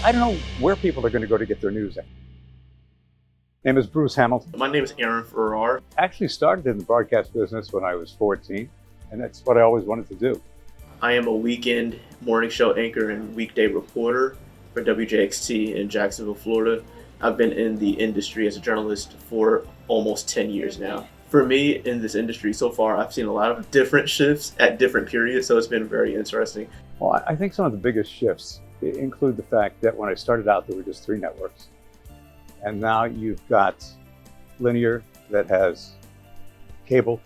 I don't know where people are going to go to get their news in. Name is Bruce Hamilton. My name is Aaron Farrar. Actually started in the broadcast business when I was 14, and that's what I always wanted to do. I am a weekend morning show anchor and weekday reporter for WJXT in Jacksonville, Florida. I've been in the industry as a journalist for almost 10 years now. For me, in this industry so far, I've seen a lot of different shifts at different periods, so it's been very interesting. Well, I think some of the biggest shifts include the fact that when I started out, there were just 3 networks. And now you've got linear that has cable,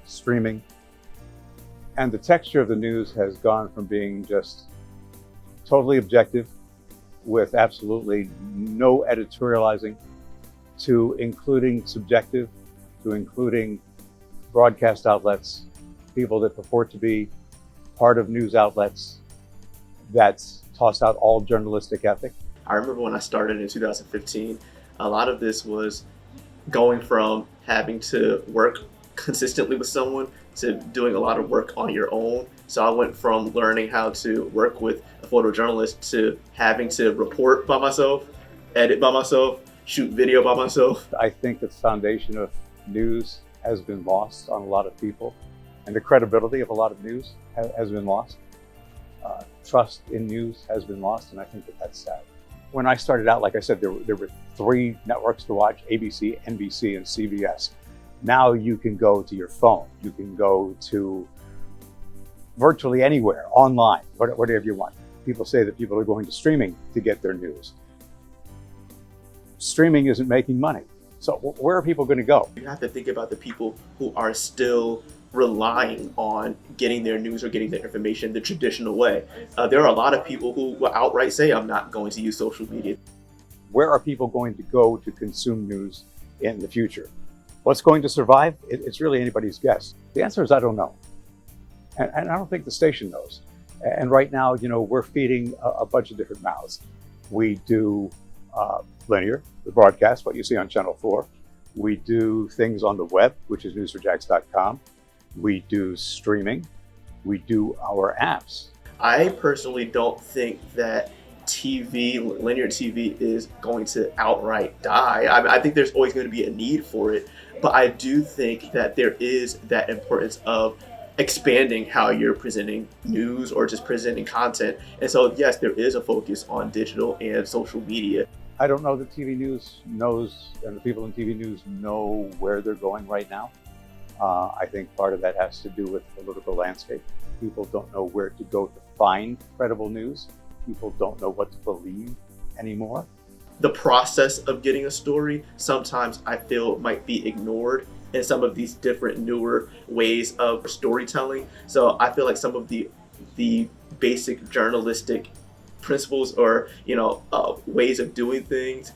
streaming, and the texture of the news has gone from being just totally objective with absolutely no editorializing to including subjective, to including broadcast outlets, people that purport to be part of news outlets that's tossed out all journalistic ethic. I remember when I started in 2015, a lot of this was going from having to work consistently with someone to doing a lot of work on your own. So I went from learning how to work with a photojournalist to having to report by myself, edit by myself, shoot video by myself. I think the foundation of news has been lost on a lot of people, and the credibility of a lot of news has been lost. Trust in news has been lost, and I think that's sad. When I started out, like I said, there were 3 networks to watch: ABC, NBC, and CBS. Now you can go to your phone. You can go to virtually anywhere, online, whatever you want. People say that people are going to streaming to get their news. Streaming isn't making money. So where are people going to go? You have to think about the people who are still relying on getting their news or getting their information the traditional way. There are a lot of people who will outright say, I'm not going to use social media. Where are people going to go to consume news in the future? What's going to survive? It's really anybody's guess. The answer is I don't know. And I don't think the station knows. And right now, we're feeding a bunch of different mouths. We do linear, the broadcast, what you see on Channel 4. We do things on the web, which is news4jax.com. We do streaming. We do our apps. I personally don't think that linear TV is going to outright die. I think there's always going to be a need for it, but I do think that there is that importance of expanding how you're presenting news or just presenting content. And so, yes, there is a focus on digital and social media. I don't know that TV news knows, and the people in TV news know where they're going right now. I think part of that has to do with the political landscape. People don't know where to go to find credible news. People don't know what to believe anymore. The process of getting a story sometimes I feel might be ignored in some of these different newer ways of storytelling. So I feel like some of the basic journalistic principles or ways of doing things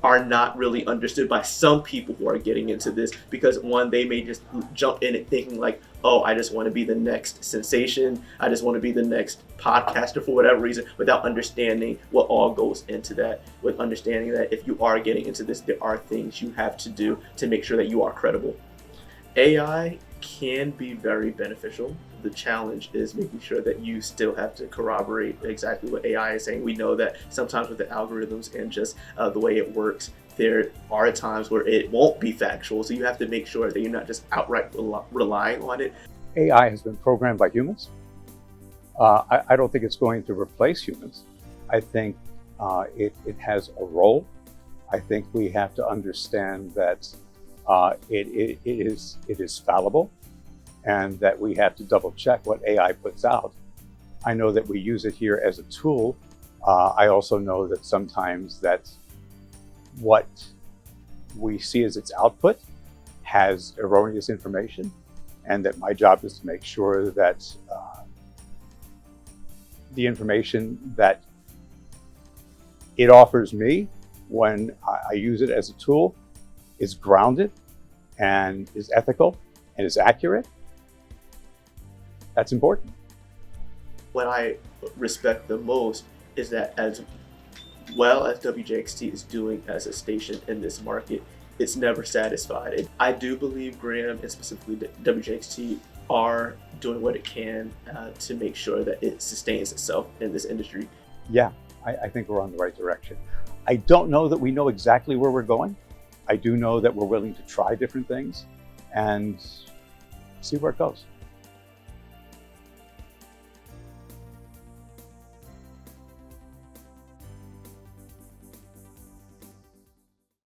are not really understood by some people who are getting into this, because one, they may just jump in it thinking like, oh, I just want to be the next sensation, I just want to be the next podcaster for whatever reason, without understanding what all goes into that, with understanding that if you are getting into this, there are things you have to do to make sure that you are credible. AI can be very beneficial. The challenge is making sure that you still have to corroborate exactly what AI is saying. We know that sometimes with the algorithms and just the way it works, there are times where it won't be factual. So you have to make sure that you're not just outright relying on it. AI has been programmed by humans. I don't think it's going to replace humans. I think it has a role. I think we have to understand that it is fallible, and that we have to double check what AI puts out. I know that we use it here as a tool. I also know that sometimes that what we see as its output has erroneous information, and that my job is to make sure that the information that it offers me when I use it as a tool is grounded and is ethical and is accurate. That's important. What I respect the most is that as well as WJXT is doing as a station in this market, it's never satisfied. I do believe Graham and specifically WJXT are doing what it can to make sure that it sustains itself in this industry. Yeah, I think we're on the right direction. I don't know that we know exactly where we're going. I do know that we're willing to try different things and see where it goes.